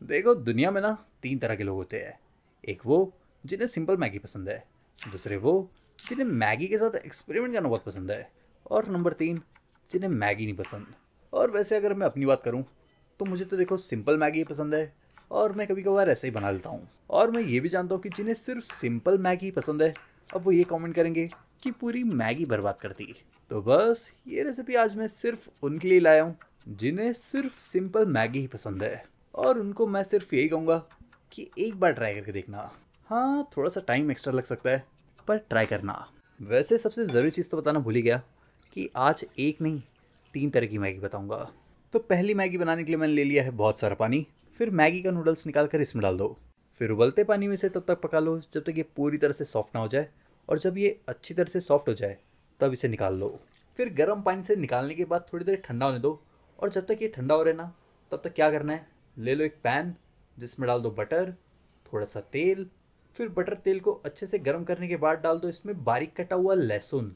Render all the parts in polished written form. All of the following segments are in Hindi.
देखो दुनिया में ना तीन तरह के लोग होते हैं। एक वो जिन्हें सिंपल मैगी पसंद है, दूसरे वो जिन्हें मैगी के साथ एक्सपेरिमेंट करना बहुत पसंद है, और नंबर तीन जिन्हें मैगी नहीं पसंद। और वैसे अगर मैं अपनी बात करूं तो मुझे तो देखो सिंपल मैगी पसंद है, और मैं कभी कभार ऐसे ही बना लेता हूँ। और मैं ये भी जानता हूँ कि जिन्हें सिर्फ सिंपल मैगी पसंद है, अब वो ये कमेंट करेंगे कि पूरी मैगी बर्बाद कर दी। तो बस ये रेसिपी आज मैं सिर्फ उनके लिए लाया हूँ जिन्हें सिर्फ सिंपल मैगी ही पसंद है, और उनको मैं सिर्फ यही कहूँगा कि एक बार ट्राई करके देखना। हाँ, थोड़ा सा टाइम एक्स्ट्रा लग सकता है, पर ट्राई करना। वैसे सबसे ज़रूरी चीज़ तो बताना भूल ही गया कि आज एक नहीं, तीन तरह की मैगी बताऊँगा। तो पहली मैगी बनाने के लिए मैंने ले लिया है बहुत सारा पानी। फिर मैगी का नूडल्स निकाल कर इसमें डाल दो। फिर उबलते पानी में से तब तक पका लो जब तक ये पूरी तरह से सॉफ्ट ना हो जाए, और जब ये अच्छी तरह से सॉफ्ट हो जाए तब इसे निकाल लो। फिर गर्म पानी से निकालने के बाद थोड़ी देर ठंडा होने दो, और जब तक ये ठंडा हो रहा है ना, तब तक क्या करना है, ले लो एक पैन जिसमें डाल दो बटर, थोड़ा सा तेल। फिर बटर तेल को अच्छे से गर्म करने के बाद डाल दो इसमें बारीक कटा हुआ लहसुन,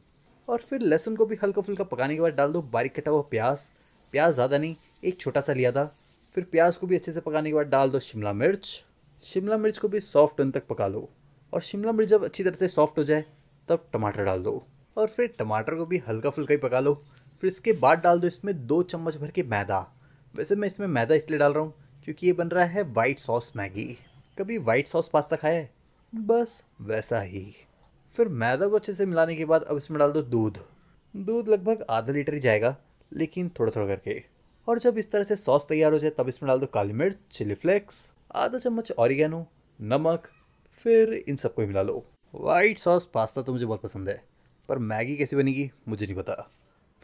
और फिर लहसुन को भी हल्का फुल्का पकाने के बाद डाल दो बारीक कटा हुआ प्याज। प्याज ज़्यादा नहीं, एक छोटा सा लिया था। फिर प्याज को भी अच्छे से पकाने के बाद डाल दो शिमला मिर्च। शिमला मिर्च को भी सॉफ्ट होने तक पका लो, और शिमला मिर्च जब अच्छी तरह से सॉफ्ट हो जाए तब टमाटर डाल दो, और फिर टमाटर को भी हल्का फुल्का ही पका लो। फिर इसके बाद डाल दो इसमें 2 चम्मच भर के मैदा। वैसे मैं इसमें मैदा इसलिए डाल रहा हूँ क्योंकि ये बन रहा है वाइट सॉस मैगी। कभी वाइट सॉस पास्ता खाया है? बस वैसा ही। फिर मैदा को अच्छे से मिलाने के बाद अब इसमें डाल दो दूध। दूध लगभग आधा लीटर ही जाएगा, लेकिन थोड़ा थोड़ा करके। और जब इस तरह से सॉस तैयार हो जाए तब इसमें डाल दो काली मिर्च, चिली फ्लेक्स, आधा चम्मच ऑरिगेनो, नमक। फिर इन सबको ही मिला लो। वाइट सॉस पास्ता तो मुझे बहुत पसंद है, पर मैगी कैसी बनेगी मुझे नहीं पता।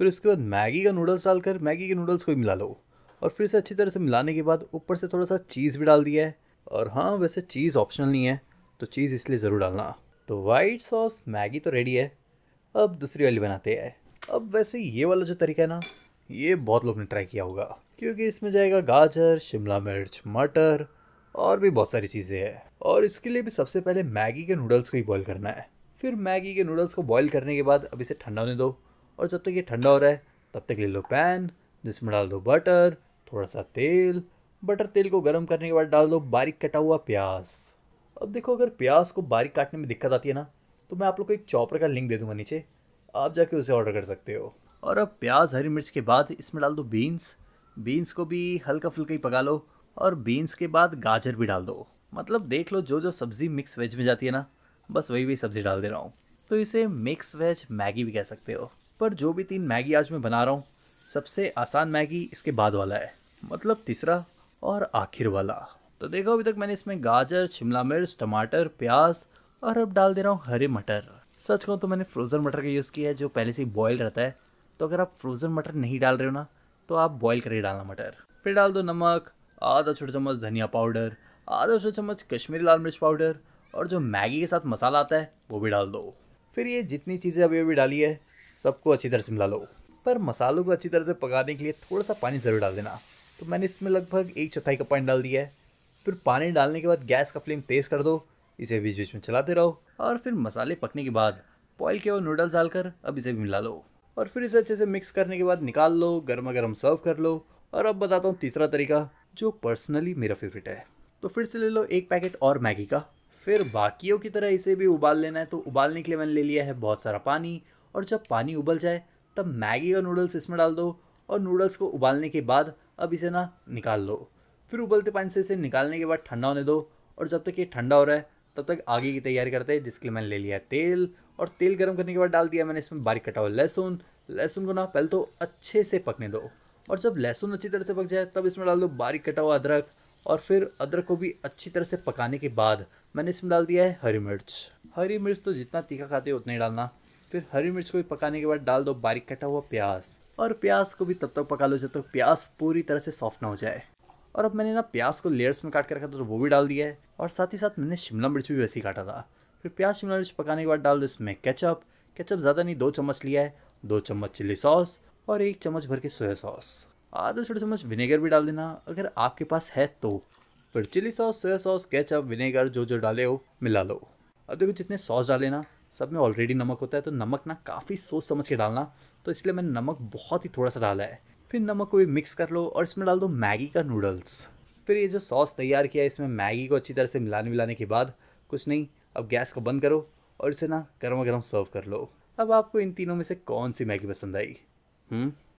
फिर उसके बाद मैगी का नूडल्स डालकर मैगी के नूडल्स को भी मिला लो, और फिर से अच्छी तरह से मिलाने के बाद ऊपर से थोड़ा सा चीज़ भी डाल दिया है। और हाँ, वैसे चीज़ ऑप्शनल नहीं है, तो चीज़ इसलिए ज़रूर डालना। तो वाइट सॉस मैगी तो रेडी है। अब दूसरी वाली बनाते हैं। अब वैसे ये वाला जो तरीका है ना, ये बहुत लोग ने ट्राई किया होगा, क्योंकि इसमें जाएगा गाजर, शिमला मिर्च, मटर, और भी बहुत सारी चीज़ें हैं। और इसके लिए भी सबसे पहले मैगी के नूडल्स को ही बॉईल करना है। फिर मैगी के नूडल्स को बॉईल करने के बाद अब इसे ठंडा होने दो, और जब तक ये ठंडा हो रहा है तब तक ले लो पैन जिसमें डाल दो बटर, थोड़ा सा तेल। बटर तेल को गर्म करने के बाद डाल दो बारीक कटा हुआ प्याज। अब देखो, अगर प्याज को बारीक काटने में दिक्कत आती है ना, तो मैं आप लोग को एक चॉपर का लिंक दे दूंगा नीचे, आप जाके उसे ऑर्डर कर सकते हो। और अब प्याज हरी मिर्च के बाद इसमें डाल दो बीन्स। बीन्स को भी हल्का फुल्का ही पका लो, और बीन्स के बाद गाजर भी डाल दो। मतलब देख लो, जो जो सब्ज़ी मिक्स वेज में जाती है ना, बस वही वही सब्ज़ी डाल दे रहा हूँ। तो इसे मिक्स वेज मैगी भी कह सकते हो। पर जो भी तीन मैगी आज मैं बना रहा हूँ, सबसे आसान मैगी इसके बाद वाला है, मतलब तीसरा और आखिर वाला। तो देखो, अभी तक मैंने इसमें गाजर, शिमला मिर्च, टमाटर, प्याज, और अब डाल दे रहा हूँ हरे मटर। सच कहूँ तो मैंने फ्रोज़न मटर का यूज़ किया है, जो पहले से ही बॉयल रहता है। तो अगर आप फ्रोज़न मटर नहीं डाल रहे हो ना, तो आप बॉयल करके डालना मटर। फिर डाल दो नमक, आधा छोटा चम्मच धनिया पाउडर, आधा छोटा चम्मच कश्मीरी लाल मिर्च पाउडर, और जो मैगी के साथ मसाला आता है वो भी डाल दो। फिर ये जितनी चीज़ें अभी अभी डाली है सबको अच्छी तरह से मिला लो। पर मसालों को अच्छी तरह से पकाने के लिए थोड़ा सा पानी ज़रूर डाल देना। तो मैंने इसमें लगभग 1/4 कप पानी डाल दिया है। फिर पानी डालने के बाद गैस का फ्लेम तेज़ कर दो, इसे बीच बीच में चलाते रहो, और फिर मसाले पकने के बाद बॉयल किए हुए नूडल्स डालकर अब इसे भी मिला लो, और फिर इसे अच्छे से मिक्स करने के बाद निकाल लो, गर्मा गर्म सर्व कर लो। और अब बताता हूँ तीसरा तरीका, जो पर्सनली मेरा फेवरेट है। तो फिर से ले लो एक पैकेट और मैगी का। फिर बाकियों की तरह इसे भी उबाल लेना है। तो उबालने के लिए मैंने ले लिया है बहुत सारा पानी, और जब पानी उबल जाए तब मैगी का नूडल्स इसमें डाल दो, और नूडल्स को उबालने के बाद अब इसे ना निकाल लो। फिर उबलते पानी से इसे निकालने के बाद ठंडा होने दो, और जब तक ये ठंडा हो रहा है तब तक आगे की तैयारी करते हैं, जिसके लिए मैंने ले लिया है तेल। और तेल गर्म करने के बाद डाल दिया मैंने इसमें बारीक कटा हुआ लहसुन। लहसुन को ना पहले तो अच्छे से पकने दो, और जब लहसुन अच्छी तरह से पक जाए तब इसमें डाल दो बारीक कटा हुआ अदरक। और फिर अदरक को भी अच्छी तरह से पकाने के बाद मैंने इसमें डाल दिया है हरी मिर्च। हरी मिर्च तो जितना तीखा खाते हो उतना ही डालना। फिर हरी मिर्च को भी पकाने के बाद डाल दो बारीक कटा हुआ प्याज, और प्याज को भी तब तक पका लो जब तक प्याज पूरी तरह से सॉफ्ट ना हो जाए। और अब मैंने ना प्याज को लेयर्स में काट कर रखा था, तो वो भी डाल दिया है, और साथ ही साथ मैंने शिमला मिर्च भी वैसे ही काटा था। फिर प्याज शिमला मिर्च पकाने के बाद डाल दो इसमें केचप। केचप ज़्यादा नहीं, 2 चम्मच लिया है। 2 चम्मच चिल्ली सॉस, और 1 चम्मच भर के सोया सॉस। आधा छोटा चम्मच विनेगर भी डाल देना अगर आपके पास है तो। फिर chilli sauce, soya sauce, ketchup, vinegar जो जो डाले हो मिला लो। अब देखो, जितने सॉस डाले ना, सब में ऑलरेडी नमक होता है, तो नमक ना काफ़ी सोच समझ के डालना। तो इसलिए मैंने नमक बहुत ही थोड़ा सा डाला है। फिर नमक को भी मिक्स कर लो, और इसमें डाल दो मैगी का नूडल्स। फिर ये जो सॉस तैयार किया है इसमें मैगी को अच्छी तरह से मिलाने मिलाने के बाद कुछ नहीं, अब गैस को बंद करो और इसे ना गर्मा गर्म सर्व कर लो। अब आपको इन तीनों में से कौन सी मैगी पसंद आई?